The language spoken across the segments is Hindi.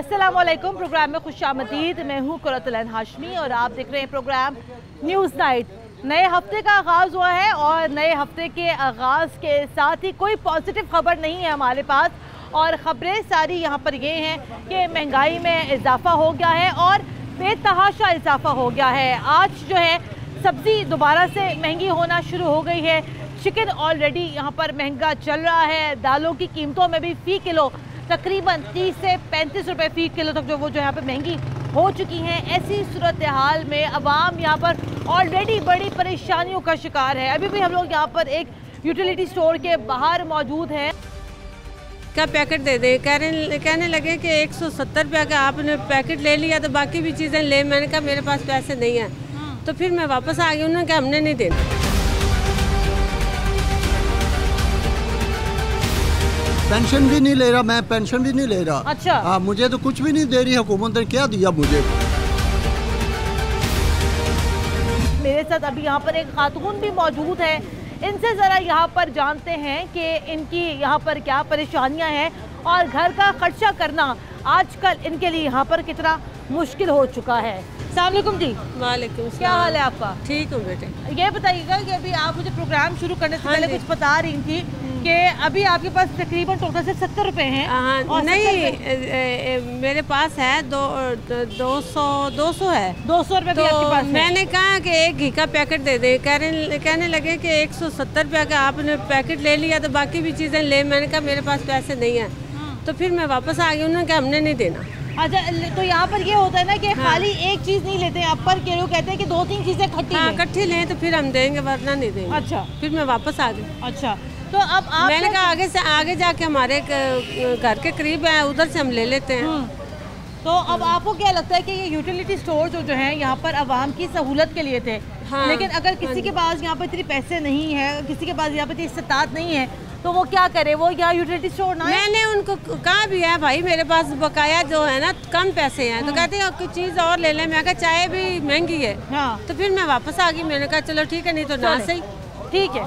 अस्सलामुअलैकुम। प्रोग्राम में खुशामदीद। मैं हूँ कुरतुल हाशमी और आप देख रहे हैं प्रोग्राम न्यूज़ नाइट। नए हफ्ते का आगाज़ हुआ है और नए हफ्ते के आगाज़ के साथ ही कोई पॉजिटिव खबर नहीं है हमारे पास, और ख़बरें सारी यहाँ पर ये हैं कि महंगाई में इजाफ़ा हो गया है और बेतहाशा इजाफ़ा हो गया है। आज जो है सब्ज़ी दोबारा से महंगी होना शुरू हो गई है। चिकन ऑलरेडी यहाँ पर महंगा चल रहा है। दालों की कीमतों में भी फ़ी किलो तकरीबन 30 से 35 रुपए फ़ी किलो तक जो यहाँ पे महंगी हो चुकी हैं। ऐसी सूरत हाल में अवाम यहाँ पर ऑलरेडी बड़ी परेशानियों का शिकार है। अभी भी हम लोग यहाँ पर एक यूटिलिटी स्टोर के बाहर मौजूद हैं। क्या पैकेट दे दे, कहने लगे कि 170 रुपये का आपने पैकेट ले लिया तो बाकी भी चीज़ें ले। मैंने कहा मेरे पास पैसे नहीं हैं, तो फिर मैं वापस आ गई। उन्होंने कहा हमने नहीं देना। पेंशन भी नहीं ले रहा, मैं पेंशन भी नहीं ले रहा। अच्छा। हाँ, मुझे तो कुछ भी नहीं दे रही हुकूमत ने। क्या दिया मुझे? मेरे साथ अभी यहाँ पर एक खातून भी मौजूद है। इनसे ज़रा यहाँ पर जानते हैं कि इनकी यहाँ पर क्या परेशानियाँ हैं और घर का खर्चा करना आजकल इनके लिए यहाँ पर कितना मुश्किल हो चुका है। अस्सलाम वालेकुम जी। वालेकुम। क्या हाल है आपका? ठीक हूँ बेटे। ये बताइएगा कि अभी आप मुझे प्रोग्राम शुरू करने से पहले कुछ बता रही थी कि अभी आपके पास तकरीबन टोटल से 70 रुपए हैं। हाँ, और नहीं, मेरे पास है 200 है। 200 रुपए भी आपके पास है। मैंने कहा कि एक घी का पैकेट दे दे, कहने लगे कि 170 रुपये का आपने पैकेट ले लिया तो बाकी भी चीज़ें ले। मैंने कहा मेरे पास पैसे नहीं हैं, तो फिर मैं वापस आ गई। उन्होंने कहा हमने नहीं देना। अच्छा, तो यहाँ पर ये होता है ना कि खाली एक चीज़ नहीं लेते हैं आप, पर के लोग कहते हैं कि 2-3 चीज़ें इकट्ठी लें तो फिर हम देंगे, वरना नहीं देंगे। अच्छा, फिर मैं वापस आ गई। अच्छा, तो अब आप मैंने कहा आगे जाके हमारे घर के करीब है, उधर से हम ले लेते हैं। तो अब आपको क्या लगता है कि ये यूटिलिटी स्टोर जो है यहाँ पर आवाम की सहूलत के लिए थे। हाँ, लेकिन अगर किसी के पास यहाँ पर इतने पैसे नहीं है, किसी के पास यहाँ पर इतनी इस्तात नहीं है, तो वो क्या करे? वो यहाँ यूटिलिटी स्टोर ना। मैंने उनको कहा भी है भाई मेरे पास बकाया जो है ना कम पैसे हैं, तो कहते हैं कुछ चीज़ और ले लें। मैं कहा चाय भी महंगी है। हाँ। तो फिर मैं वापस आ गई। मैंने कहा चलो ठीक है, नहीं तो ना सही। ठीक है,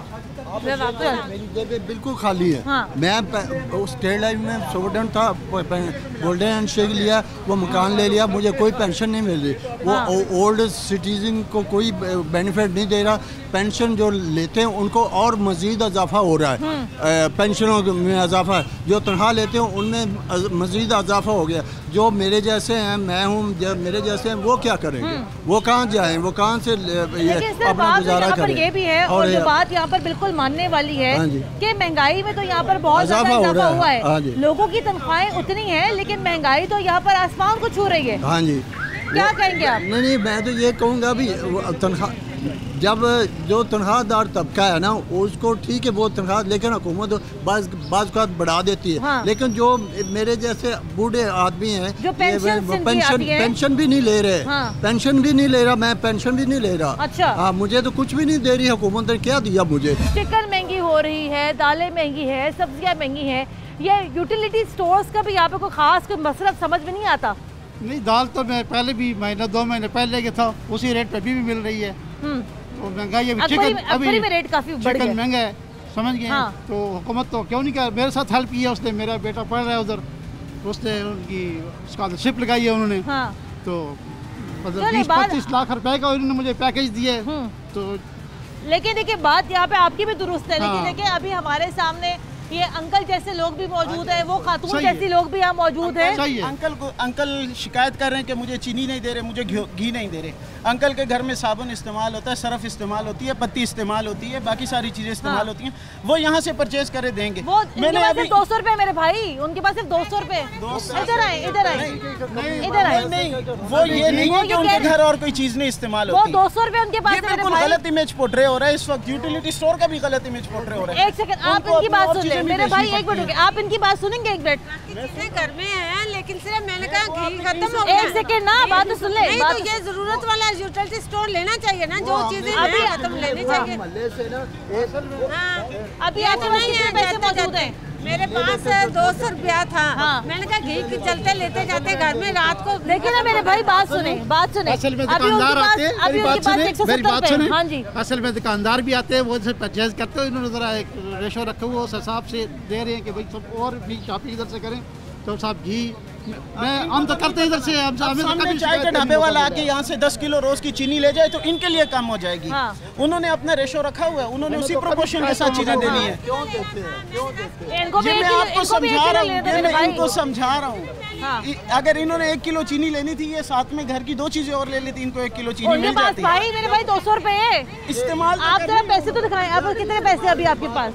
मैं वापस। मेरी जेब बिल्कुल खाली है। हाँ। मैं स्टेट लाइन में स्टूडेंट था, गोल्डन हैंडशेक लिया, वो मकान ले लिया, मुझे कोई पेंशन नहीं मिल रही। वो ओल्ड सिटीजन को कोई बेनिफिट नहीं दे रहा। पेंशन जो लेते हैं उनको और मज़ीद इजाफा हो रहा है। पेंशनों में इजाफा है, जो तनख्वाह लेते हैं उनमें मज़ीद इजाफा हो गया। जो मेरे जैसे हैं, मैं हूँ, मेरे जैसे हैं, वो क्या करेंगे? वो कहाँ जाएँ? वो कहाँ से अपना गुजारा करें? ये भी है, और जो बात यहाँ पर बिल्कुल मानने वाली है कि महंगाई में तो यहाँ पर बहुत ज़्यादा इजाफा हुआ है। लोगों की तनख्वाहें उतनी हैं, लेकिन महंगाई तो यहाँ पर आसमान को छू रही है। हाँ जी। क्या कहेंगे आप? नहीं, मैं तो ये कहूँगा भी तनख्वाह, जब जो तनख्वाहदार तबका है ना उसको ठीक है वो तनख्वाह, लेकिन हुकूमत बाज़ बढ़ा देती है। हाँ। लेकिन जो मेरे जैसे बूढ़े आदमी हैं जो पेंशन भी नहीं ले रहे। हाँ। पेंशन भी नहीं ले रहा, मैं पेंशन भी नहीं ले रहा। अच्छा। हाँ, मुझे तो कुछ भी नहीं दे रही हुकूमत ने। क्या दिया मुझे? चिकन महंगी हो रही है, दालें महंगी है, सब्जियाँ महंगी है। ये यूटिलिटी स्टोर्स का भी यहाँ पे कोई खास कोई मसरफ समझ में नहीं आता। नहीं, दाल तो मैं पहले भी 2 महीने पहले के था, उसी रेट पे अभी भी मिल रही है। तो महंगाई अभी चिकन अभी रेट काफी बढ़ गया, महंगा है, समझ गए। हाँ। तो हुकूमत तो क्यों नहीं कर, मेरे साथ हेल्प किया उसने। मेरा बेटा पढ़ रहा है उधर, उसने उनकी स्कॉलरशिप लगाई है उन्होंने। हाँ। तो 20-25 लाख रुपए का उन्होंने मुझे पैकेज दिए। तो लेकिन देखिए बात यहाँ पे आपकी भी दुरुस्त है। लेकिन देखिए अभी हमारे सामने ये अंकल जैसे लोग भी मौजूद हैं, वो खातून जैसी लोग भी यहाँ मौजूद हैं। अंकल शिकायत कर रहे हैं कि मुझे चीनी नहीं दे रहे, मुझे घी नहीं दे रहे। अंकल के घर में साबुन इस्तेमाल होता है, सरफ इस्तेमाल होती है, पत्ती इस्तेमाल होती है, बाकी सारी चीजें इस्तेमाल होती हैं। वो यहाँ से परचेज करे देंगे। मैंने अभी 200 रुपए मेरे भाई, उनके पास सिर्फ 200 रुपए। इधर आए, इधर आए, इधर आए। नहीं, वो ये नहीं है कि उनके घर और कोई चीज नहीं इस्तेमाल होती। 200 रुपए उनके पास। बिल्कुल गलत इमेज पोर्ट्रे हो रहा है इस वक्त। यूटिलिटी स्टोर का भी गलत इमेज पोर्ट्रे हो रहा है। एक सेकंड, आप इनकी बात सुन ले मेरे भाई, एक मिनट, आप इनकी बात सुनेंगे? एक मिनट। घर में है, लेकिन सिर्फ मैंने कहा घी खत्म हो गया। एक सेकंड ना, बात तो सुन ले। तो ये जरूरत वाला यूटिलिटी स्टोर लेना चाहिए ना, जो चीजें अभी खत्म लेनी चाहिए। अभी ऐसे नहीं है, पैसे मौजूद हैं मेरे पास। 200 रुपया था। हाँ। मैंने कहा घी के चलते लेते जाते घर में रात को। देखिए ना मेरे भाई, बात सुने, बात सुने। असल में दुकानदार आते हैं, मेरी बात सुने। हाँ जी। असल में दुकानदार भी आते हैं, वो से परचेज करते हैं। इन्होंने जरा एक रेशो रखे हुए उस हिसाब से दे रहे हैं कि भाई सब और भी शॉपिंग इधर से करें। तो साहब घी हम तो करते हैं इधर से, सामने चाय के ढाबे वाला आके यहाँ से 10 किलो रोज की चीनी ले जाए तो इनके लिए कम हो जाएगी। हाँ। उन्होंने अपना रेशो रखा हुआ है, उन्होंने उसी प्रोपोर्शन के साथ चीजें देनी है। मैं आपको समझा रहा हूँ, मैं इनको समझा रहा हूँ। अगर इन्होंने 1 किलो चीनी लेनी थी, ये साथ में घर की 2 चीजें और ले लेती, इनको 1 किलो चीनी मिल जाती। भाई मेरे भाई 200 रुपए इस्तेमाल। आप जरा पैसे तो दिखाएं, आप कितने पैसे अभी आपके पास?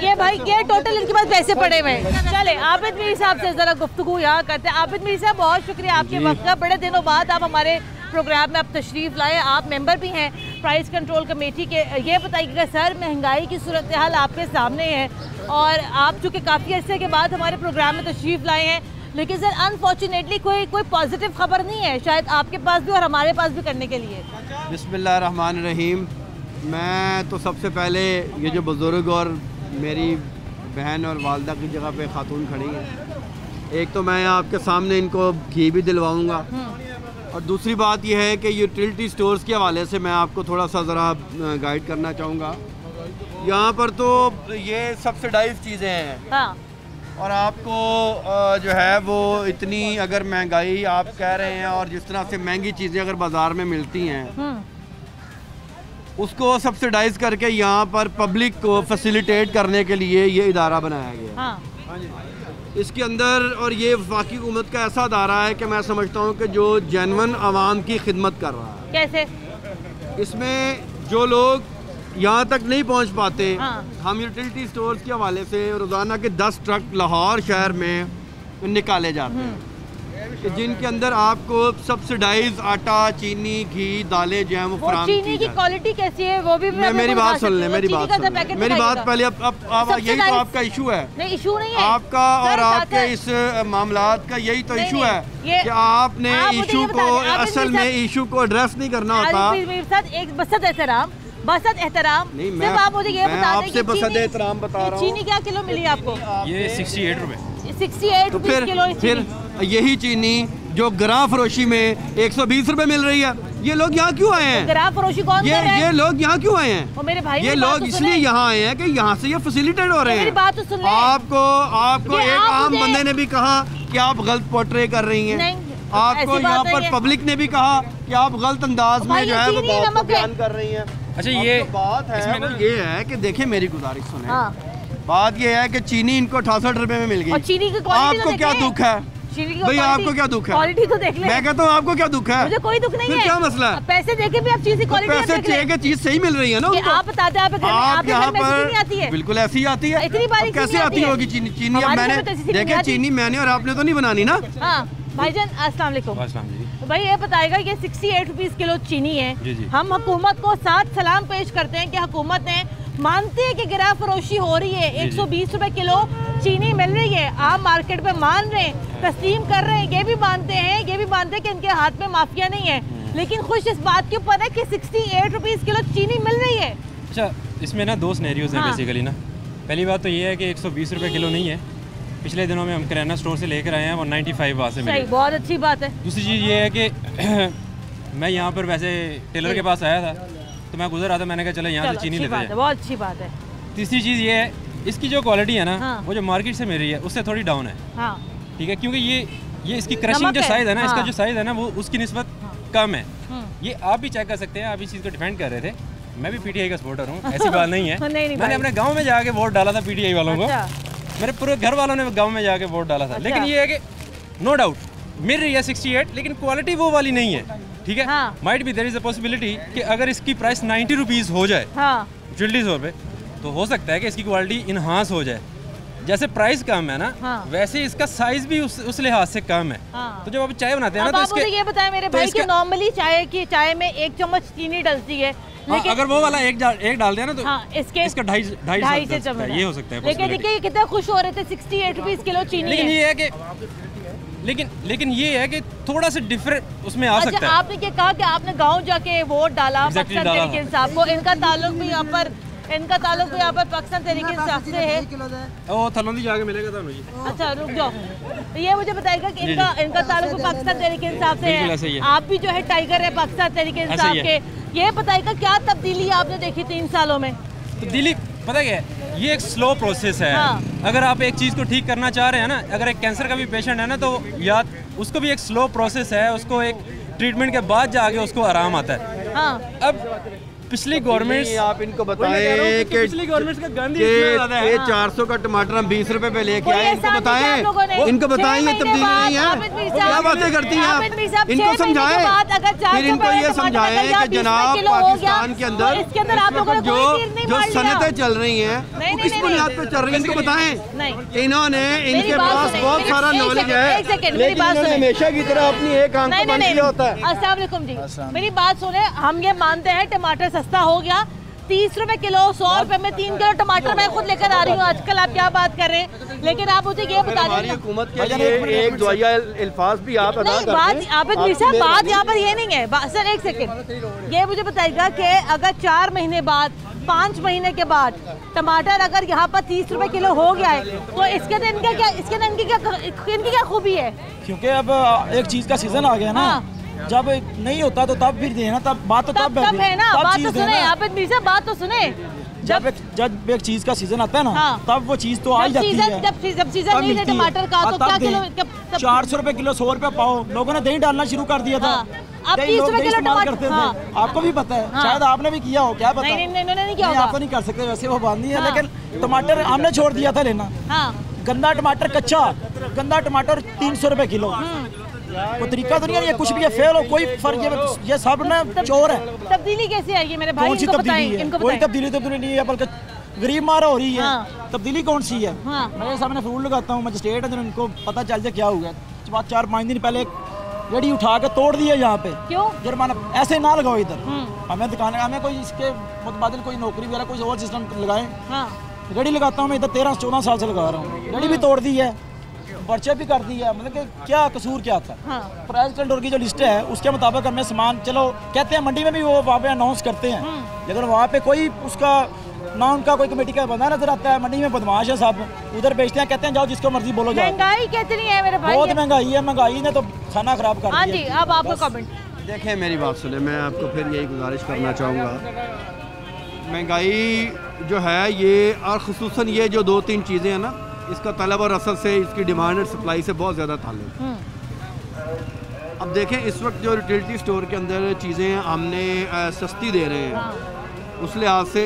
ये भाई ये टोटल इनके पास पैसे पड़े हुए हैं। चले आबिद मीर साहब से जरा गुफ्तगू यहाँ करते हैं। आबिद मीर साहब बहुत शुक्रिया आपके वक्त का, बड़े दिनों बाद आप हमारे प्रोग्राम में आप तशरीफ़ लाए। आप मेंबर भी हैं प्राइस कंट्रोल कमेटी के। ये बताइएगा सर, महंगाई की सूरत हाल आपके सामने है और आप चूँकि काफ़ी अर्से के बाद हमारे प्रोग्राम में तशरीफ़ लाए हैं, लेकिन सर अनफॉर्चुनेटली कोई पॉजिटिव खबर नहीं है शायद आपके पास भी और हमारे पास भी करने के लिए। बिस्मिल्लाह रहमान रहीम। मैं तो सबसे पहले ये जो बुज़ुर्ग और मेरी बहन और वालदा की जगह पे खातून खड़ी हैं, एक तो मैं आपके सामने इनको घी भी दिलवाऊंगा और दूसरी बात यह है कि यूटिलिटी स्टोर्स के हवाले से मैं आपको थोड़ा सा ज़रा गाइड करना चाहूँगा। यहाँ पर तो ये सब्सिडाइज चीज़ें हैं। हाँ। और आपको जो है वो इतनी अगर महंगाई आप कह रहे हैं और जिस तरह से महंगी चीज़ें अगर बाज़ार में मिलती हैं उसको सब्सिडाइज करके यहाँ पर पब्लिक को फैसिलिटेट करने के लिए ये इदारा बनाया गया। हाँ। इसके अंदर और ये वफाकी हुकूमत का ऐसा अदारा है कि मैं समझता हूँ कि जो जेन्युइन आवाम की खिदमत कर रहा है। कैसे? इसमें जो लोग यहाँ तक नहीं पहुँच पाते, हाँ। हम यूटिलिटी स्टोर्स के हवाले से रोज़ाना के 10 ट्रक लाहौर शहर में निकाले जाते हैं जिनके अंदर आपको सब्सिडाइज आटा, चीनी, घी, दालें जो हैं वो फराहम की चीनी की क्वालिटी कैसी है वो भी मेरी बात सुन लें, मेरी बात पहले। अब यही तो आपका इशू है। नहीं, इशू नहीं है आपका और आपके इस मामलात का यही तो इशू है कि आपने इशू को असल में इशू को एड्रेस नहीं करना होता। एक बसत एहतराम नहीं, मैं आप मुझे ये बता दें आपसे बसत एहतराम बता रहा हूँ। चीनी क्या किलो मिली आपको? ये 68 रुपए। 68 रुपए किलो। फिर यही चीनी जो ग्राम फरोशी में 120 रुपए मिल रही है, ये लोग यहाँ क्यों आए हैं? ग्राम फरोशी कौन कर रहा है? ये लोग यहाँ क्यों आए हैं? वो मेरे भाई ये लोग इसलिए यहाँ आए हैं कि यहाँ से ये फैसिलिटेट हो रहे हैं। मेरी बात तो सुन ले। आपको एक आम बंदे ने भी कहा कि आप गलत पोर्ट्रे कर रही हैं। आपको यहाँ पर पब्लिक ने भी कहा कि आप गलत अंदाज में जो है वो बात को बयान कर रही हैं। अच्छा, ये बात है वो ये है कि देखिए मेरी गुजारिश सुने। बात ये है कि चीनी इनको 68 रुपए में मिल गई। चीनी की आपको क्या दुख है भाई? आपको क्या दुख है? क्वालिटी तो देख ले। मैं कहता हूँ आपको क्या दुख है? मुझे कोई दुख नहीं है। क्या मसला है? पैसे देके भी आप चीज की क्वालिटी पैसे चाहिए कि चीज सही मिल रही है ना उनको। आप बताते हैं आप यहाँ पर आती है? बिल्कुल ऐसी ही आती है। इतनी बारी कैसे आती होगी चीनी? चीनी अब मैंने देखिए, चीनी मैंने और आपने तो नहीं बनानी ना। भाईजान अस्सलाम वालेकुम। भाई ये बताएगा ये 68 रुपीस किलो चीनी है। हम हुकूमत को साथ सलाम पेश करते हैं कि हुकूमत ने मानती है कि गिरा फरोशी हो रही है, 120 रुपए किलो चीनी मिल रही है, आम मार्केट में मान रहे हैं, तस्लीम कर रहे हैं, ये भी मानते हैं कि इनके हाथ में माफिया नहीं है, लेकिन खुश इस बात के ऊपर है कि 68 रुपीस किलो चीनी मिल रही है। अच्छा, इसमें ना 2 सिनेरियोज हैं बेसिकली ना। पहली बात तो ये है कि 120 रुपए किलो नहीं है। पिछले दिनों में हम किराना स्टोर से लेकर आए हैं, वो 95 वहाँ से मिले। बहुत अच्छी बात है। दूसरी चीज़ ये है कि मैं यहाँ पर वैसे टेलर के पास आया था तो मैं गुजर रहा था, मैंने कहा चलो यहाँ से चीनी लेते हैं। बहुत अच्छी बात है। तीसरी चीज़ ये है, इसकी जो क्वालिटी है ना वो जो मार्केट से मिल रही है उससे थोड़ी डाउन है। ठीक है, क्योंकि ये इसकी क्रशिंग जो साइज़ है ना, इसका जो साइज़ है ना वो उसकी निस्बत कम है। ये आप भी चेक कर सकते हैं। आप इस चीज़ को डिफेंड कर रहे थे। मैं भी पीटीआई का सपोर्टर हूँ, ऐसी बात नहीं है। मैंने अपने गाँव में जाके वोट डाला था पीटीआई वालों को। मेरे पूरे घर वालों ने गाँव में जाके वोट डाला था। लेकिन ये है कि नो डाउट मिल रही है 68, लेकिन क्वालिटी वो वाली नहीं है। ठीक है, might be there is a possibility कि अगर इसकी प्राइस 90 रुपीज़ हो जाए यूटिलिटी स्टोर पे, तो हो सकता है कि इसकी क्वालिटी इनहांस हो जाए। जैसे प्राइस कम है ना, वैसे इसका साइज भी उस लिहाज से कम है। तो जब आप चाय बनाते हैं ना, तो इसके ये बताएं मेरे भाई कि नॉर्मली चाय में 1 चम्मच चीनी डलती है, लेकिन अगर वो वाला एक डाल दिया ना तो इसका 2.5 चम्मच ये हो सकता है। लेकिन देखिए कितना खुश हो रहे थे 68 रुपीस किलो चीनी। लेकिन ये है कि लेकिन ये है कि थोड़ा सा डिफरेंट उसमें आ सकता है। आपने क्या कहा कि आपने गांव जाके वोट डाला पाकिस्तान तहरीक इंसाफ को, इनका ताल्लुक भी यहाँ पर पाकिस्तान तहरीक इंसाफ से है। वो थलोंदी जाके मिलेगा था मुझे। अच्छा रुक जाओ, तो ये मुझे बताएगा कि इनका ताल्लुक पाकिस्तान तहरीक इंसाफ से है। आप भी जो है टाइगर है पाकिस्तान तहरीक इंसाफ के। ये बताएगा क्या तब्दीली आपने देखी 3 सालों में? तब्दीली पता क्या है, ये एक स्लो प्रोसेस है। अगर आप एक चीज़ को ठीक करना चाह रहे हैं ना, अगर एक कैंसर का भी पेशेंट है ना, तो या उसको भी एक स्लो प्रोसेस है, उसको एक ट्रीटमेंट के बाद जाके उसको आराम आता है। अब पिछली गवर्नमेंट, आप इनको बताएं कि पिछली गवर्नमेंट का गंद ये 400 का टमाटर हम 20 रुपए पे लेके आए, इनको बताएं, इनको बताएं ये तब्दीली नहीं है, क्या बातें करती हैं आप, इनको समझाएं, फिर इनको ये समझाएं कि जनाब पाकिस्तान के अंदर जो सनतें चल रही हैं वो किस बुनियाद पे चल रही है, इनको बताएं। इन्होंने, इनके पास बहुत सारा नॉलेज है, लेकिन इन्होंने हमेशा की तरह अपनी एक आंख को बंद किया होता है। अस्सलाम वालेकुम जी, मेरी बात सुने, हम ये मानते हैं टमाटर सस्ता हो गया, 30 रुपए किलो, 100 रुपए में 3 किलो टमाटर मैं खुद लेकर आ रही हूँ आजकल। आप क्या बात कर रहे हैं, लेकिन आप मुझे ये बता दें, हुकूमत के लिए एक दुआया अल्फाज भी आप अदा करते हैं। बात यहाँ पर ये नहीं है सर, एक सेकंड, ये मुझे बताइएगा कि अगर 4 महीने बाद, 5 महीने के बाद टमाटर अगर यहाँ पर 30 रुपए किलो हो गया है, तो इसके अंदर इनकी क्या खूबी है? क्योंकि अब एक चीज का सीजन आ गया ना, जब नहीं होता तो तब फिर देना, तब बात तो तब है ना, बात तो सुने आप, बात तो सुने, जब एक चीज का सीजन आता है ना, तब वो चीज तो आ जाती है। जब सीजन नहीं है टमाटर का, तो क्या किलो? 400 रुपए किलो, 100 रुपए पाओ, लोगों ने दही डालना शुरू कर दिया था। आप 30 रुपए किलो टमाटर, आपको भी पता है, शायद आपने भी किया हो, क्या पता। नहीं किया, आप तो नहीं कर सकते, वैसे वो बात नहीं है, लेकिन टमाटर हमने छोड़ दिया था लेना। गंदा टमाटर, कच्चा गंदा टमाटर 300 रुपए किलो, वो तरीका तो नहीं है, ये कुछ भी है, फेल हो, कोई फर्क, ये सब ना चोर है। तब्दीली कैसी आएगी मेरे भाई? कौन सी तब्दीली है? कोई तब्दीली नहीं है, बल्कि गरीब मारा हो रही है। तब्दीली कौन सी है? मेरे सामने फ्रूट लगाता हूँ, मजिस्ट्रेट है, उनको पता चल जाए क्या हुआ। 4-5 दिन पहले रेडी उठा के तोड़ दिया यहाँ पे। क्यों? जुर्माना ऐसे ना लगाओ इधर, हमें दुकान, हमें कोई इसके मुतबादिल कोई नौकरी वगैरह कोई और सिस्टम लगाए। रेडी लगाता हूँ मैं इधर 13-14 साल से लगा रहा हूँ, रेडी भी तोड़ दी है, पर्चे भी कर दिया, मतलब कि क्या कसूर क्या था। प्राइस कंट्रोल की जो लिस्ट है उसके मुताबिक हमें सामान, चलो कहते हैं मंडी में भी वो वहाँ पे अनाउंस करते हैं, लेकिन वहाँ पे कोई उसका ना, उनका कोई कमेटी का बंदा नजर आता है। मंडी में बदमाश है सब, उधर बेचते हैं, कहते हैं जाओ जिसको मर्जी बोलो जाओ। महंगाई कितनी है मेरे भाई? बहुत महंगाई है, महंगाई ने तो खाना खराब कर दिया। जी, अब आपका कमेंट देखें, मेरी बात सुने, मैं आपको फिर यही गुजारिश करना चाहूँगा, महंगाई जो है ये, और ख़ुसूसन ये जो 2-3 चीज़ें हैं ना, इसका तलब और असर से, इसकी डिमांड और सप्लाई से बहुत ज़्यादा ताल्लुक है। अब देखें, इस वक्त जो रिटेल स्टोर के अंदर चीज़ें हमने सस्ती दे रहे हैं, उस लिहाज से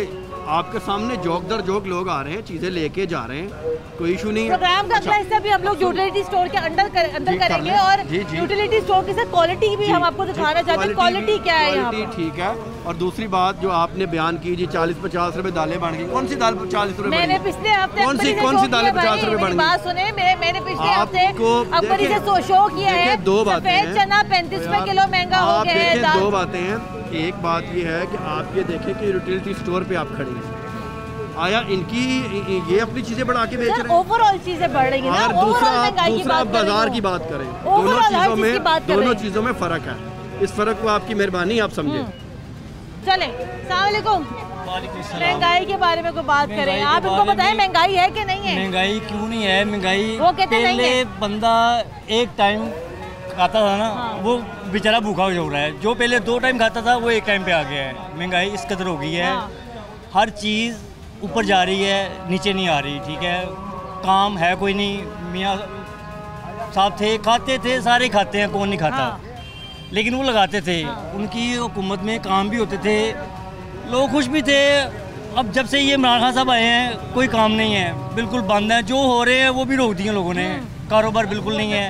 आपके सामने जोक दर जोक लोग आ रहे हैं, चीज़ें लेके जा रहे हैं, कोई इशू नहीं है। प्रोग्राम का अगला हिस्सा भी हम लोग यूटिलिटी स्टोर के अंदर करेंगे, और यूटिलिटी स्टोर की सर क्वालिटी भी हम आपको दिखाना चाहते हैं, क्वालिटी क्या है यहाँ पर। ठीक है। और दूसरी बात जो आपने बयान की जी, 40-50 रुपए दालें बढ़ गई, कौन सी दाल 40 रुपए? मैंने पिछले हफ्ते कौन सी दालें 50 रुपए बढ़ गई? बात सुने, मैंने पिछले हफ्ते अकबरी से शो किया है, 2 बातें हैं, चना 35 रुपए किलो महंगा हो गया है। 2 बातें हैं, एक बात ये है कि आप ये देखें कि यूटिलिटी स्टोर पे आप खड़ी हैं, आया इनकी ये अपनी चीजें बढ़ा के बेच रहे हैं, ओवरऑल चीजें बढ़ रही हैं ना। दूसरा बाजार की बात करें, दोनों चीजों में फ़र्क है, इस फ़र्क को आपकी मेहरबानी आप समझें। चले, अस्सलाम वालेकुम। महंगाई के बारे में कोई बात करें, आप इनको बताएं महंगाई है कि नहीं है? महंगाई क्यों नहीं है? महंगाई वो कहते नहीं है। बंदा एक टाइम खाता था ना, वो बेचारा भूखा हो रहा है, जो पहले 2 टाइम खाता था वो 1 टाइम पे आ गया है। महंगाई इस कदर हो गई है, हर चीज़ ऊपर जा रही है, नीचे नहीं आ रही। ठीक है, काम है कोई नहीं, मियाँ साहब थे, खाते थे, सारे खाते हैं, कौन नहीं खाता, लेकिन वो लगाते थे, उनकी हुकूमत में काम भी होते थे, लोग खुश भी थे। अब जब से ये इमरान खान साहब आए हैं, कोई काम नहीं है, बिल्कुल बंद है, जो हो रहे हैं वो भी रोक दिए लोगों ने, कारोबार बिल्कुल नहीं है,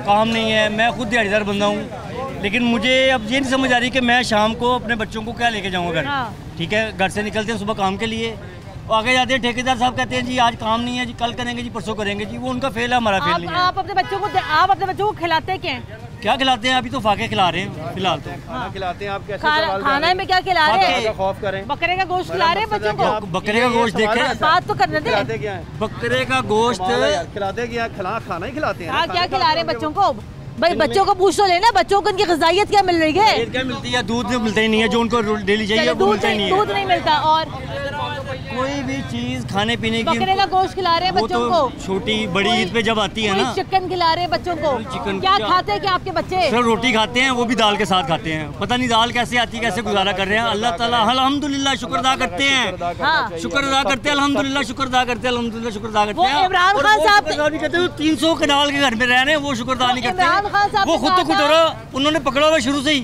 काम नहीं है। मैं खुद दिहाड़ीदार बंदा हूँ, लेकिन मुझे अब ये नहीं समझ आ रही कि मैं शाम को अपने बच्चों को क्या लेके जाऊँगा घर। ठीक है, घर से निकलते हैं सुबह काम के लिए, आगे जाते हैं, ठेकेदार साहब कहते हैं जी आज काम नहीं है जी, कल करेंगे जी, परसों करेंगे जी, वो उनका फेल है, हमारा फेल नहीं है। आप अपने बच्चों को खिलाते क्या खिलाते हैं? अभी तो फाके खिला रहे हैं फिलहाल तो। खाना खिलाते हैं आप? कैसे खाना में क्या खिला रहे हैं? खौफ करें, बकरे का गोश्त खिला रहे हैं बच्चों को। बकरे का गोश्त देखे, बात तो करने दे। बकरे का गोश्त खिलाते क्या? खाना ही खिलाते हैं। क्या खिला रहे हैं बच्चों को? भाई बच्चों को पूछ तो लेना, बच्चों को उनकी ग़िज़ाइयत क्या मिल रही है? क्या मिलती है? दूध मिलता ही नहीं है, जो उनको डेली चाहिए वो मिलता ही नहीं है। दूध नहीं मिलता, कोई भी चीज खाने पीने की, बकरे का गोश्त खिला रहे हैं बच्चों को, छोटी बड़ी ईद पे जब आती है ना, चिकन खिला रहे हैं बच्चों को। चिकन क्या खाते हैं क्या आपके बच्चे? सर रोटी खाते हैं, वो भी दाल के साथ खाते हैं। पता नहीं दाल कैसे आती है, कैसे गुजारा कर रहे हैं। अल्लाह ताला अल्हम्दुलिल्लाह शुक्र अदा करते हैं, शुक्र अदा करते हैं, अल्हम्दुलिल्लाह शुक्र अदा करते हैं, अल्हम्दुलिल्लाह शुक्र अदा करते हैं। इमरान खान साहब कहते हैं 300 कनाल के घर में रह रहे हैं, वो शुक्र अदा नहीं करते। वो खुद तो कुटोरा उन्होंने पकड़ा हुआ शुरू से ही,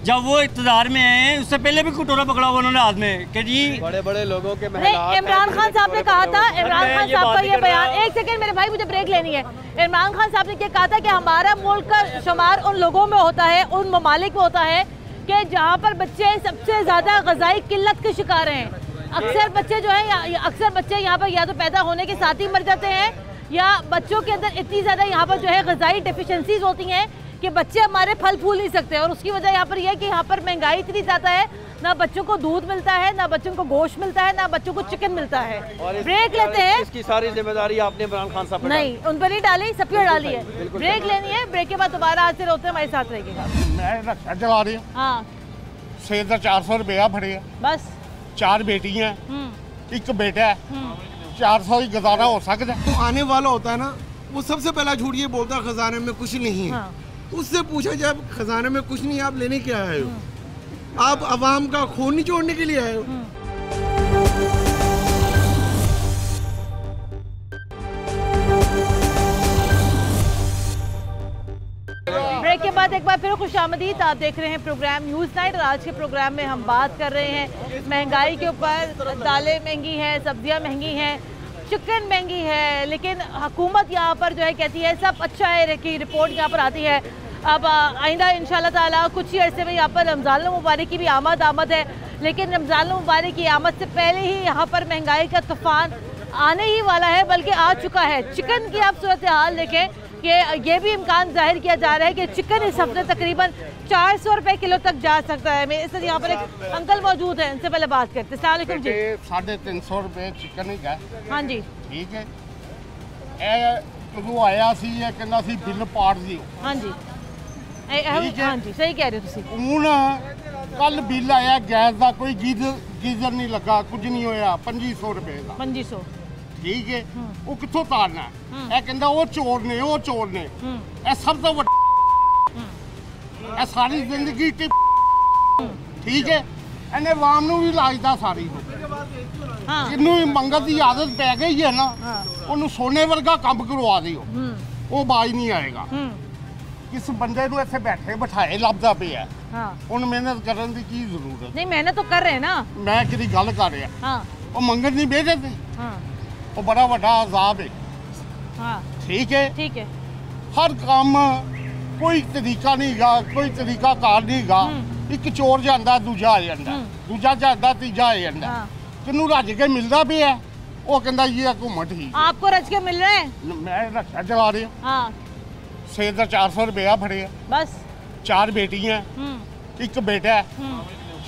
जब वो इक़्तिदार में हैं उससे पहले भी कुटोरा पकड़ा हुआ उन्होंने हाथ में कि जी बड़े बड़े लोगों के इमरान खान साहब ने कहा था, इमरान खान साहब का ये बयान, एक सेकंड मेरे भाई मुझे ब्रेक लेनी है। इमरान खान साहब ने क्या कहा था कि हमारा मुल्क का शुमार उन लोगों में होता है, उन ममालिक में होता है कि जहाँ पर बच्चे सबसे ज़्यादा ग़ज़ाई किल्लत के शिकार हैं। अक्सर बच्चे जो है, अक्सर बच्चे यहाँ पर या तो पैदा होने के साथ ही मर जाते हैं, या बच्चों के अंदर इतनी ज़्यादा यहाँ पर जो है ग़ज़ाई डेफिशिएंसीज होती हैं कि बच्चे हमारे फल फूल नहीं सकते। और उसकी वजह यहाँ पर यह है कि यहाँ पर महंगाई इतनी ज़्यादा है, ना बच्चों को दूध मिलता है, ना बच्चों को गोश्त मिलता है, ना बच्चों को चिकन मिलता है। ब्रेक लेते हैं। इसकी सारी जिम्मेदारी आपने इमरान खान साहब पर नहीं, उन पर नहीं डाली, सब पे डाली है। ब्रेक लेनी है, ब्रेक के बाद दोबारा हाजिर होते हैं, हमारे साथ रहेगा। मैं रक्षा चला रही हूँ। हाँ, सेर का 400 रुपया फड़े है, बस 4 बेटियां, एक बेटा है, 400 ही गुजारा हो सकता है। तो आने वाला होता है ना, वो सबसे पहला झूठ ये बोलता है खजाने में कुछ नहीं है। उससे पूछा जब खजाने में कुछ नहीं, आप लेने क्या आए हो? आप अवाम का खून निचोड़ने के लिए आए हो? ब्रेक के बाद एक बार फिर खुशामदीद। आप देख रहे हैं प्रोग्राम न्यूज़ नाइट और आज के प्रोग्राम में हम बात कर रहे हैं महंगाई के ऊपर। दालें महंगी हैं, सब्जियां महंगी हैं, चिकन महंगी है, लेकिन हुकूमत यहाँ पर जो है कहती है सब अच्छा है की रिपोर्ट यहाँ पर आती है। अब आइंदा इंशाल्लाह ताला कुछ ही अरसे में यहाँ पर रमज़ान मुबारक की भी आमद है, लेकिन रमज़ान मुबारक की आमद से पहले ही यहाँ पर महंगाई का तूफान आने ही वाला है, बल्कि आ चुका है। चिकन की आप सूरत हाल देखें कि ये भी इम्कान जाहिर किया जा रहा है कि चिकन इस हफ्ते तकरीबन 400 रुपए किलो तक जा सकता है। मैं इस यहाँ पर एक अंकल मौजूद है, इनसे पहले बात करते हैं। अस्सलाम वालेकुम जी। 350 रुपए चिकन ही है। हाँ जी, ठीक है। जो आया सी कहना सी बिल पाट दियो। हाँ जी, हाँ जी, सही कह रहे हो तुसी। ਹੁਣ ਕੱਲ ਬਿੱਲ ਆਇਆ ਗੈਸ ਦਾ, ਕੋਈ ਗੀਜ਼ਰ ਨਹੀਂ ਲੱਗਾ, ਕੁਝ ਨਹੀਂ ਹੋਇਆ, 2500 ਰੁਪਏ ਦਾ। 2500 ਠੀਕ ਹੈ। ਉਹ ਕਿੱਥੋਂ ਤਾਰਨਾ? ਇਹ ਕਹਿੰਦਾ ਉਹ ਚੋਰ ਨੇ, ਉਹ ਚੋਰ ਨੇ। ਇਹ ਸਭ ਤੋਂ ਵੱਡਾ ਇਹ ਸਾਰੀ ਜ਼ਿੰਦਗੀ ਤੇ ਠੀਕ ਹੈ। ਇਹਨੇ ਆਵਾਮ ਨੂੰ ਵੀ ਲਾਜਦਾ ਸਾਰੀ ਨੂੰ। ਇਹਨੂੰ ਮੰਗਤ ਦੀ ਆਦਤ ਪੈ ਗਈ ਹੈ ਨਾ, ਉਹਨੂੰ ਸੋਨੇ ਵਰਗਾ ਕੰਮ ਕਰਵਾ ਦਿਓ, ਉਹ ਬਾਜ ਨਹੀਂ ਆਏਗਾ। किस बंदे को ऐसे बैठे बिठाए लभदा पिया। ਹੁਣ ਮਿਹਨਤ ਕਰਨ ਦੀ ਕੀ ਜ਼ਰੂਰਤ? ਨਹੀਂ ਮਿਹਨਤ ਤਾਂ ਕਰ ਰਹੇ ਨਾ। ਮੈਂ ਕਿਹਦੀ ਗੱਲ ਕਰ ਰਿਹਾ? ਹਾਂ, ਉਹ ਮੰਗਣ ਨਹੀਂ ਬੇਜਦੇ। ਹਾਂ, ਉਹ ਬੜਾ ਵੱਡਾ ਅਜ਼ਾਬ ਹੈ। ਹਾਂ, ਠੀਕ ਹੈ, ਠੀਕ ਹੈ। ਹਰ ਕੰਮ ਕੋਈ ਤਰੀਕਾ ਨਹੀਂਗਾ, ਕੋਈ ਤਰੀਕਾ ਕਾਰ ਨਹੀਂਗਾ। ਇੱਕ ਚੋਰ ਜਾਂਦਾ, ਦੂਜਾ ਆ ਜਾਂਦਾ, ਦੂਜਾ ਜਾਂਦਾ, ਤੀਜਾ ਆ ਜਾਂਦਾ। ਕਿਨੂੰ ਰੱਜ ਕੇ ਮਿਲਦਾ ਪਿਆ, ਉਹ ਕਹਿੰਦਾ ਇਹ ਘੁੰਮਟ ਹੀ। आपको रज के मिल रहे हैं? ਮੈਂ ਰੱਖਿਆ ਚਲਾ ਰਿਹਾ। हाँ, सेर का 400 रुपया फड़े है, बस 4 बेटियां, एक बेटा है,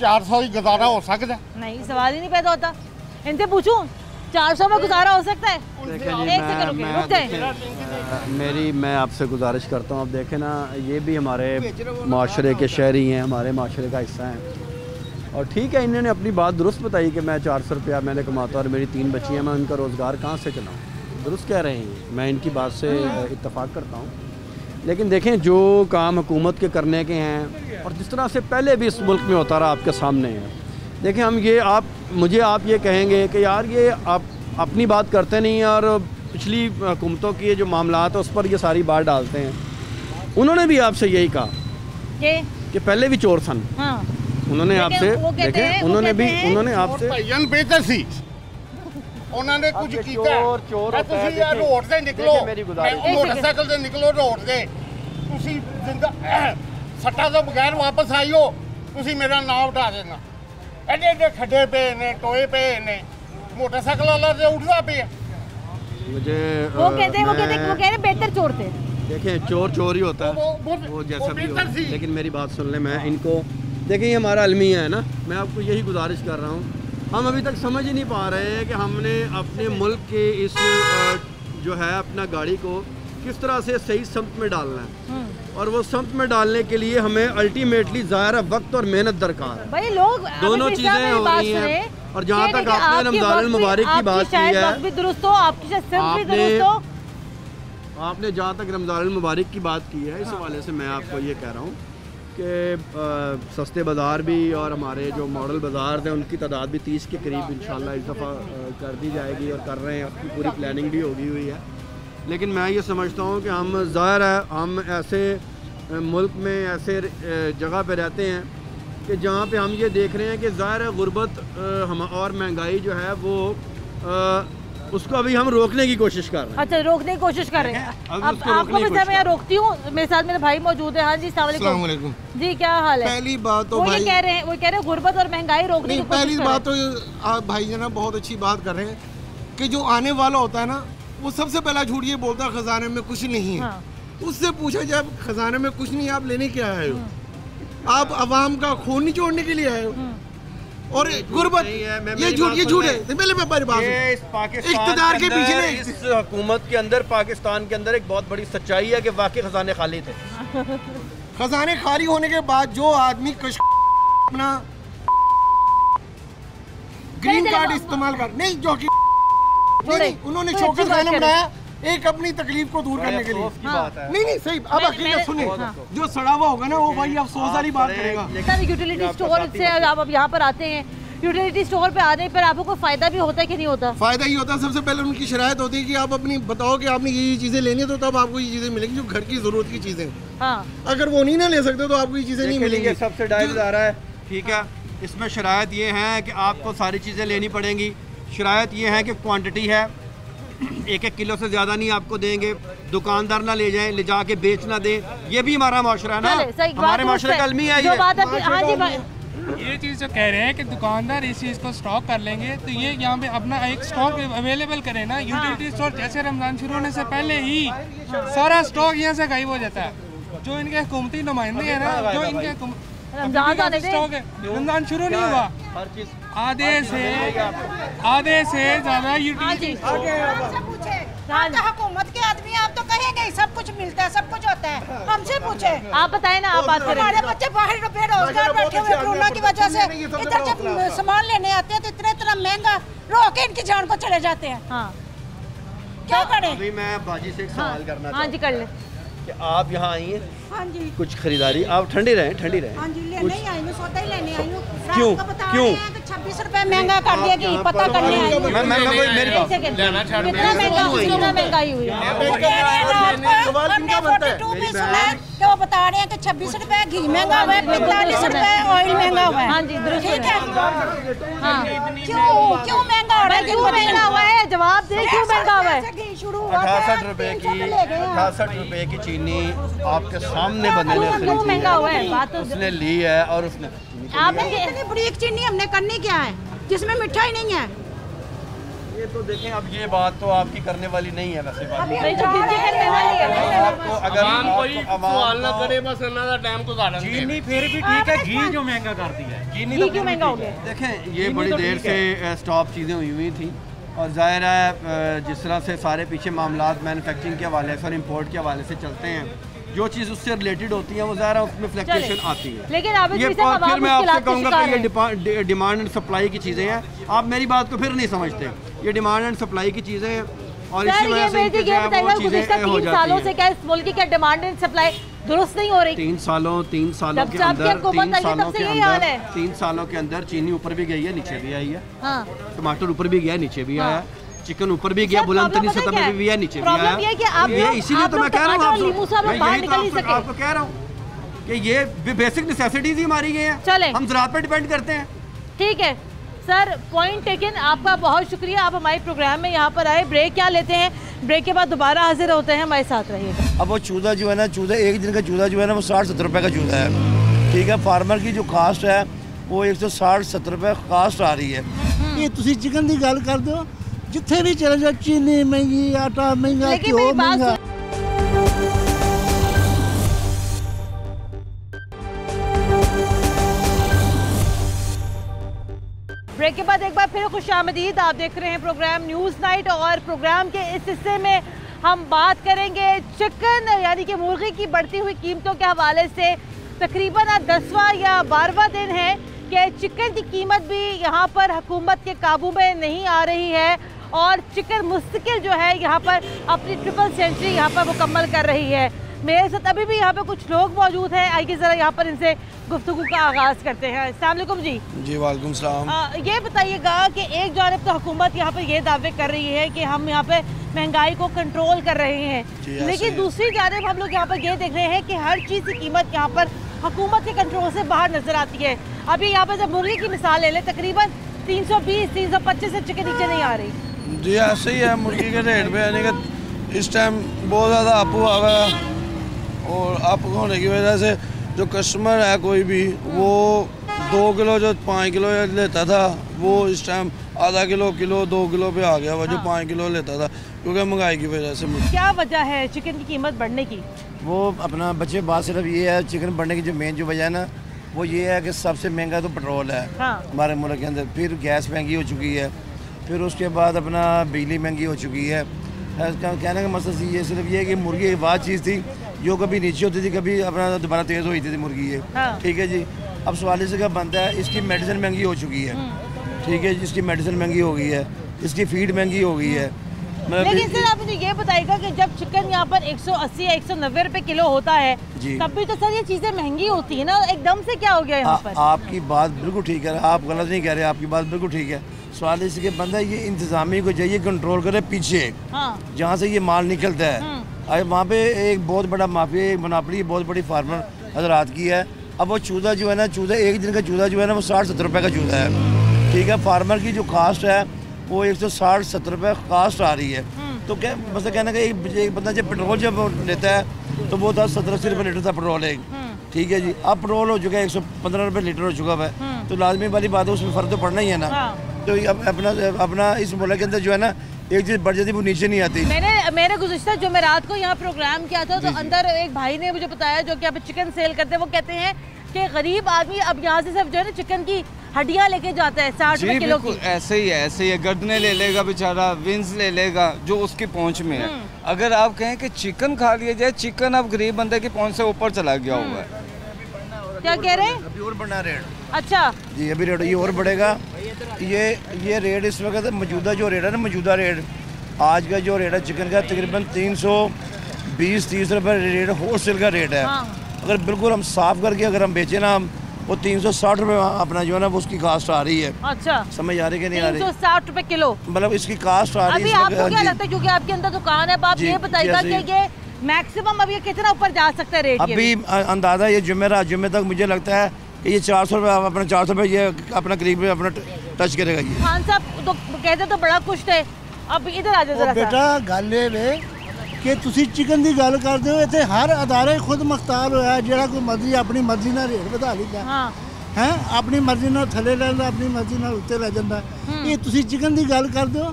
400 ही गुजारा हो सकता है? नहीं, सवाल ही नहीं पैदा होता। इनसे पूछूं 400 में गुजारा हो सकता है? मैं आपसे गुजारिश करता हूँ, आप देखें ना, ये भी हमारे माशरे के शहरी हैं, हमारे माशरे का हिस्सा हैं। और ठीक है, इन्होंने अपनी बात दुरुस्त बताई कि मैं 400 रुपया मैंने कमाता और मेरी 3 बच्चियाँ, मैं उनका रोज़गार कहाँ से चलाऊँ? दुरुस्त कह रहे हैं, मैं इनकी बात से इत्तफाक करता हूँ। लेकिन देखें, जो काम हुकूमत के करने के हैं और जिस तरह से पहले भी इस मुल्क में होता रहा आपके सामने है। देखें, हम ये आप ये कहेंगे कि यार ये आप अपनी बात करते नहीं और पिछली हुकूमतों की जो मामलात है उस पर ये सारी बात डालते हैं। उन्होंने भी आपसे यही कहा कि पहले भी चोर सन। हाँ। उन्होंने आपसे देखें, उन्होंने आपसे उन्होंने कुछ किया। ਤੁਸੀਂ ਰੋਡ ਤੇ ਨਿਕਲੋ, ਮੋਟਰਸਾਈਕਲ ਤੇ ਨਿਕਲੋ ਰੋਡ ਤੇ, ਤੁਸੀਂ ਜਿੰਦਾ ਸੱਟਾਂ ਤੋਂ ਬਗੈਰ ਵਾਪਸ ਆਇਓ, ਤੁਸੀਂ ਮੇਰਾ ਨਾਮ ਉਠਾ ਦੇਣਾ। ਐਡੇ ਐਡੇ ਖੱਡੇ ਪਏ ਨੇ, ਟੋਏ ਪਏ ਨੇ, मोटरसाइकिल वाला से उठता पिया। मुझे वो कहते हैं बेहतर चोर थे। देखें, चोर चोर ही होता है, वो जैसा भी हो। लेकिन मेरी बात सुन लें, मैं इनको देखें, ये हमारा अलमिया है ना, मैं आपको यही गुजारिश कर रहा हूँ। हम अभी तक समझ ही नहीं पा रहे हैं कि हमने अपने मुल्क के इस जो है अपना गाड़ी को किस तरह से सही समत में डालना है, और वो समत में डालने के लिए हमें अल्टीमेटली ज़ाहिर वक्त और मेहनत दरकार है। भाई लोग दोनों चीज़ें हो रही हैं। और जहाँ तक आपने रमजान मुबारक की बात की है, आपने जहाँ तक रमजान मुबारक की बात की है, इस हवाले से मैं आपको ये कह रहा हूँ कि सस्ते बाज़ार भी और हमारे जो मॉडल बाज़ार थे उनकी तादाद भी 30 के करीब इंशाल्लाह इस दफ़ा कर दी जाएगी और कर रहे हैं, उसकी पूरी प्लानिंग भी होगी हुई है। लेकिन मैं ये समझता हूँ कि हम ज़ाहिर है हम ऐसे मुल्क में ऐसे जगह पे रहते हैं कि जहाँ पे हम ये देख रहे हैं कि ज़ाहिर है गुर्बत हम और महंगाई जो है वो उसको अभी हम रोकने की कोशिश कर रहे हैं। अच्छा, रोकने की कोशिश कर रहे हैं। अब आपको मैं यहाँ रोकती हूँ, मेरे साथ मेरे भाई मौजूद है। हाँ जी, अस्सलाम वालेकुम जी, क्या हाल है? पहली बात तो वो ये कह रहे हैं गुर्बत और महंगाई रोकने की कोशिश। पहली बात तो आप भाई जना बहुत अच्छी बात कर रहे हैं कि जो आने वाला होता है ना, वो सबसे पहला झूठ ये बोलता है खजाने में कुछ नहीं है। उससे पूछा जब खजाने में कुछ नहीं, आप लेने क्या आए हो? आप अवाम का खून निचोड़ने के लिए आए हो? और गुर्बत ये झूठ है। पहले मैं बात इक़्तिदार के पीछे इस हुकूमत के अंदर पाकिस्तान के अंदर एक बहुत बड़ी सच्चाई है कि वाकई खजाने खाली थे। खजाने खाली होने के बाद जो आदमी अपना ग्रीन कार्ड इस्तेमाल कर नहीं, जो नहीं उन्होंने शौकत खाना बनाया एक अपनी तकलीफ को दूर करने के लिए। नहीं सही। अब हकीकत सुनिए, जो सड़ा हुआ होगा ना वो भाई अफसोस वाली बात करेगा। यूटिलिटी स्टोर से आप अब यहाँ पर आते हैं, यूटिलिटी स्टोर पे आने पर आपको कोई फायदा भी होता है कि नहीं होता? फायदा ही होता है। सबसे पहले उनकी शरायत होती है कि आप अपनी बताओ कि आपने ये चीजें लेनी है, तो तब आपको ये चीजें मिलेंगी जो घर की जरूरत की चीजें। अगर वो नहीं ना ले सकते तो आपको ये चीजें नहीं मिलेंगी। सब्सिडाइज आ रहा है, ठीक है। इसमें शरायत ये है कि आपको सारी चीज़ें लेनी पड़ेंगी। शरायत ये है कि क्वांटिटी है, 1-1 किलो से ज़्यादा नहीं आपको देंगे, दुकानदार ना ले जाएं, ले जाके बेच ना दें। ये भी हमारा माशरा है ना, हमारे माशरे का अलमी है ये चीज़ जो कह रहे हैं कि दुकानदार इस चीज़ को स्टॉक कर लेंगे, तो ये यहाँ पे अपना एक स्टॉक अवेलेबल करें ना। यूटिलिटी स्टोर जैसे रमज़ान शुरू होने से पहले ही सारा स्टॉक यहाँ से गायब हो जाता है। जो इनके हुकूमती नुमाइंदे हैं ना, जो इनके रमज़ान शुरू नहीं हुआ, आधे से ज़्यादा यूटिलिटी हुकूमत के आदमी आप तो कहेंगे सब कुछ मिलता है, सब कुछ होता है। हमसे पूछे, आप बताएं ना, आप बात करें। हमारे बच्चे बाहर बेरोजगार बैठे हुए कोरोना की वजह से, इधर जब सामान लेने आते हैं तो इतना महंगा रोक के इनकी जान को चले जाते हैं। क्या करें? अभी मैं बाजी से एक सवाल करना हाँ जी, कर ले। कि आप यहाँ आई हैं, हाँ जी, कुछ खरीदारी, आप ठंडी रहें। हाँ जी, लेने ही आई हूँ, सौदा ही लेने आई हूँ। क्यों 26 रुपए महंगा कर दिया कि पता करने आई हूँ। कितना महंगाई हुई है? तो बता रहे हैं कि 26 रुपए घी महंगा हुआ है, 45 रुपए ऑयल महंगा हुआ है। हाँ जी, ठीक है। क्यों महंगा हो रहा है? क्यों महंगा हुआ है? जवाब दे, क्यों महंगा हुआ है? 68 रुपए की चीनी आपके सामने बंदे ने क्यों महंगा हुआ है? बात तो उसने ली है और उसने इतनी बरीक चीनी हमने करनी क्या है जिसमें मिठाई नहीं है? ये तो देखें, अब ये बात तो आपकी करने वाली नहीं है। वैसे बात आपको अगर सवाल ना करे बस टाइम गुजारा। चीनी फिर भी ठीक है, घी जो महंगा कर दिया है, चीनी तो क्यों महंगा हो गया? देखें, ये बड़ी देर से स्टॉप चीज़ें हुई थी और ज़ाहिर है जिस तरह से सारे पीछे मामलात मैन्युफैक्चरिंग के हवाले से और इम्पोर्ट के हवाले से चलते हैं, जो चीज़ उससे रिलेटेड होती है वो ज़ाहिर उसमें फ्लक्चुएशन आती है। लेकिन ये फिर मैं आपसे कहूँगा कि ये डिमांड एंड सप्लाई की चीज़ें हैं। आप मेरी बात को फिर नहीं समझते। ये डिमांड एंड सप्लाई की चीज़ें हैं और इसी वजह से वो चीज़ें हो जाती हैं। सालों से क्या इस मुल्क की क्या डिमांड एंड सप्लाई दुरुस्त नहीं हो रही? 3 सालों के अंदर 3 सालों के अंदर चीनी ऊपर भी गई है, नीचे भी आई है। टमाटर ऊपर भी गया, नीचे भी आया। चिकन ऊपर भी गया, बुलंद तरीन सतह पे भी है, नीचे भी आया। ये इसीलिए तो मैं कह रहा हूँ आपको कह रहा हूँ कि ये बेसिक नेसेसिटीज ही हमारी ये है, हम ज़राअत पर डिपेंड करते हैं। ठीक है सर, पॉइंट टेकन। आपका बहुत शुक्रिया, आप हमारे प्रोग्राम में यहाँ पर आए। ब्रेक क्या लेते हैं, ब्रेक के बाद दोबारा हाजिर होते हैं, हमारे साथ रहिएगा। अब वो चूजा जो है ना, एक दिन का चूजा जो है ना वो 60-70 रुपये का चूजा है। ठीक है, फार्मर की जो कास्ट है वो 160-70 रुपये कास्ट आ रही है। ये तुसी चिकन की गल कर दो, जिथे भी चले जाओ चीनी महंगी, आटा महंगा, घ्यो महंगा। ब्रेक के बाद एक बार फिर खुशामदीद। आप देख रहे हैं प्रोग्राम न्यूज़ नाइट और प्रोग्राम के इस हिस्से में हम बात करेंगे चिकन यानी कि मुर्गी की बढ़ती हुई कीमतों के हवाले से। तकरीबन 10वां या 12वां दिन है कि चिकन की कीमत भी यहाँ पर हुकूमत के काबू में नहीं आ रही है और चिकन मुस्तकिल जो है यहाँ पर अपनी ट्रिपल सेंचुरी यहाँ पर मुकम्मल कर रही है। मेरे साथ अभी भी यहाँ पे कुछ लोग मौजूद हैं, आइए ज़रा यहाँ पर इनसे गुफ्तगू का आगाज़ करते हैं। अस्सलाम वालेकुम जी। जी वालेकुम सलाम। ये बताइएगा कि एक जानब तो हुकूमत यहाँ पर ये दावे कर रही है कि हम यहाँ पे महंगाई को कंट्रोल कर रहे हैं, लेकिन दूसरी जानब हम लोग यहाँ पर ये देख रहे हैं कि हर चीज़ की कीमत यहाँ पर हुकूमत के कंट्रोल से बाहर नजर आती है। अभी यहाँ पर जब मुर्गी की मिसाल ले लें, तकरीबन 320-325 से चिकन नीचे नहीं आ रही। जी ऐसे ही है मुर्गी के रेट पे, यानी कि इस टाइम बहुत ज़्यादा अप हुआ है और अप होने की वजह से जो कस्टमर है कोई भी वो 2 किलो जो 5 किलो लेता था वो इस टाइम आधा किलो 2 किलो पे आ गया हुआ जो 5 किलो लेता था, क्योंकि महंगाई की वजह से। क्या वजह है चिकन की कीमत बढ़ने की? वो अपना बच्चे बात सिर्फ ये है, चिकन बढ़ने की जो मेन जो वजह है ना वो ये है कि सबसे महंगा तो पेट्रोल है हमारे मुल्क के अंदर, फिर गैस महंगी हो चुकी है, फिर उसके बाद अपना बिजली महंगी हो चुकी है। कहने का मकसद ये सिर्फ ये है कि मुर्गी एक बात चीज़ थी जो कभी नीचे होती थी, कभी अपना दोबारा तेज़ होती थी मुर्गी ये, ठीक है जी। अब सवाल इसका बनता है, इसकी मेडिसिन महंगी हो चुकी है, ठीक है जी, इसकी मेडिसिन महंगी हो गई है, इसकी फीड महंगी हो गई है। लेकिन सर आप मुझे ये बताइएगा कि जब चिकन यहाँ पर 180 या 190 रुपए किलो होता है तब भी तो सर ये चीज़ें महंगी होती है ना, एकदम से क्या हो गया यहाँ पर? आपकी बात बिल्कुल ठीक है, आप गलत नहीं कह रहे, आपकी बात बिल्कुल ठीक है। सवाल इसके बंदा ये इंतजामी को चाहिए कंट्रोल करे पीछे जहाँ से ये माल निकलता है। वहाँ पे एक बहुत बड़ा माफिया, एक मोनोपोली बहुत बड़ी फार्मर हजरात की है। अब वो चूजा जो है ना, चूजा एक दिन का चूजा जो है ना वो 60-70 रुपये का चूजा है, ठीक है। फार्मर की जो कास्ट है वो 160-70 रुपये कास्ट आ रही है। तो क्या मतलब कहना कि एक बंदा जब पेट्रोल जब लेता है तो वो था 70-80 रुपये लीटर था पेट्रोल एक, ठीक है जी। अब पेट्रोल हो चुका है 115 रुपये लीटर हो चुका है, तो लाजमी वाली बात है उसमें फ़र्क तो पड़ना ही है ना। तो अपना इस मुल्क के अंदर जो है ना एक चीज़ बढ़ जाती वो नीचे नहीं आती। मैंने गुज़िश्ता जो मैं रात को यहाँ प्रोग्राम किया था तो अंदर एक भाई ने मुझे बताया जो कि यहाँ पे चिकन सेल करते हैं, वो कहते हैं कि गरीब आदमी अब यहाँ से सिर्फ जो है ना चिकन की हड्डियाँ लेके जाता है 60 रुपए किलो की। ऐसे ही है, गर्दने ले लेगा बेचारा, विंग्स ले लेगा जो उसकी पहुँच में है। अगर आप कहें कि चिकन खा लिया जाए, चिकन अब गरीब बंदे की पहुँच से ऊपर चला गया हुआ है। क्या कह रहे हैं? अभी और बढ़ना रेट। अच्छा जी अभी रेट ये और बढ़ेगा। ये रेट इस वक्त मौजूदा जो रेट है ना, मौजूदा रेट आज का जो रेट है चिकन का तकरीबन 320-30 रुपये रेट होलसेल का रेट है। अगर बिल्कुल हम साफ करके अगर हम बेचे ना, हम वो 360 रुपये अपना जो है ना वो उसकी कास्ट आ रही है। अच्छा समझ आ रही है कि नहीं आ रही? 360 रुपये किलो मतलब इसकी कास्ट आ रही है। अभी आपको क्या लगता है, क्योंकि आपके अंदर दुकान है, आप ये बताइएगा कि ये मैक्सिमम अब ये कितना ऊपर जा सकता है रेट? अभी अंदाजा ये जुम्मे तक मुझे लगता है कि ये 400 रुपये अपना 400 रुपये ये अपना करीब अपना टच करेगा। ये खान साहब तो कहते तो बड़ा खुश थे, अब इधर आ जाओ बेटा। गल ये कि तुसी चिकन की गल करते हो, इतने हर अदारे खुद मुख्तार होया जेड़ा कोई मर्जी अपनी मर्जी ना रेट बढ़ा लेता है, अपनी मर्जी ना थले लैंदा, अपनी मर्जी ना उत्ते लै जांदा। ये तुसी चिकन की गल करते हो,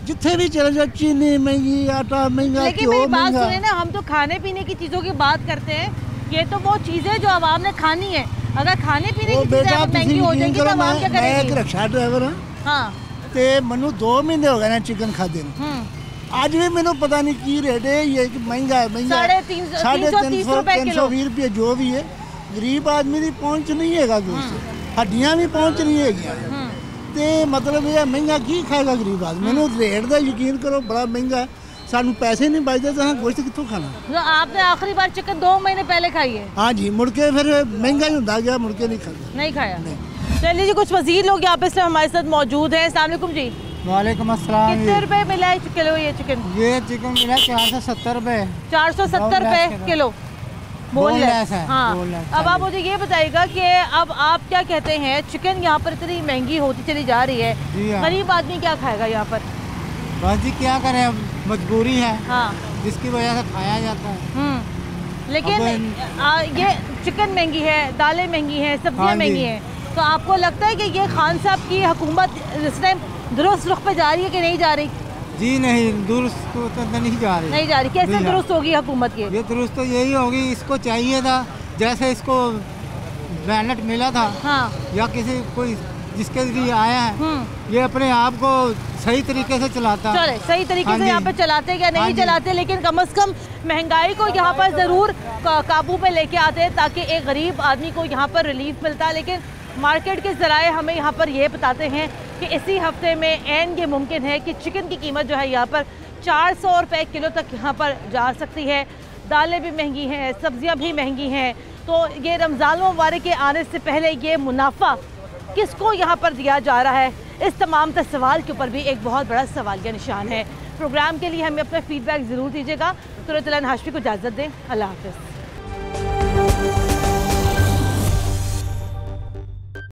जिथे भी चले जाओ चीनी महंगी, आटा महंगा, लेकिन मेरी बात सुने ना, हम तो खाने पीने की चीज़ों की बात करते हैं, ये तो वो चीज़ें जो आवाम ने खानी है। अगर खाने पीने की चीज़ें महंगी हो जाएंगी तो आवाम क्या करेगी? मैं एक रिक्शा ड्राइवर हाँ, तो मैनू 2 महीने हो गए ना चिकन खाते आज भी मैंने पता नहीं की रेट है, ये महंगा है, महंगा 350 रुपये जो भी है। गरीब आदमी की पहुँच नहीं है, हड्डियाँ भी पहुँच नहीं है, तो मतलब ये महंगा की खाएगा गरीब आदमी। मैंने रेट का यकीन करो बड़ा महंगा है, सानू पैसे नहीं बचते तो गोश्त कितों खाना। तो आपने आखिरी बार चिकन 2 महीने पहले खाई है? हाँ जी, मुड़ के फिर महंगा ही होता गया, मुड़ के नहीं खाया। चलिए जी, कुछ मज़ीद लोग यहाँ पे हमारे साथ मौजूद हैं। अस्सलाम वालेकुम जी। वालेकुम अस्सलाम। कितने रुपए मिला है किलो ये चिकन? ये चिकन मिला 470 रुपए। 470 रुपए किलो बोनलेस है। हाँ, अब आप मुझे ये बताइएगा कि अब आप क्या कहते हैं, चिकन यहाँ पर इतनी महंगी होती चली जा रही है, गरीब आदमी क्या खाएगा यहाँ पर? बस जी क्या करें, मजबूरी है हाँ, जिसकी वजह से खाया जाता है। लेकिन ये चिकन महंगी है, दालें महंगी हैं, सब्जियाँ महंगी हैं, तो आपको लगता है कि ये खान साहब की हुकूमत इस टाइम दुरुस्त रुख पे जा रही है कि नहीं जा रही? जी नहीं, दुरुस्त तो नहीं जा रही। नहीं जा रही। कैसे दुरुस्त होगी हुकूमत की? ये दुरुस्त तो यही होगी, इसको चाहिए था जैसे इसको बैलेट मिला था या किसी कोई जिसके लिए आया है, ये अपने आप को सही तरीके से चलाता। चले सही तरीके से यहाँ पे चलाते या नहीं चलाते, लेकिन कम से कम महंगाई को यहाँ पर ज़रूर काबू पे लेके आते हैं ताकि एक गरीब आदमी को यहाँ पर रिलीफ मिलता है। लेकिन मार्केट के ज़राए हमें यहाँ पर ये बताते हैं कि इसी हफ्ते में ऐन ये मुमकिन है कि चिकन की कीमत जो है यहाँ पर 400 रुपये किलो तक यहाँ पर जा सकती है। दालें भी महंगी हैं, सब्जियाँ भी महंगी हैं। तो ये रमज़ान मुबारक के आने से पहले ये मुनाफा किसको यहाँ पर दिया जा रहा है, इस तमाम सवाल के ऊपर भी एक बहुत बड़ा सवालिया निशान है। प्रोग्राम के लिए हमें अपना फीडबैक ज़रूर दीजिएगा। कुर्रतुल ऐन हाशमी को इजाज़त दें। अल्लाह हाफ़िज़।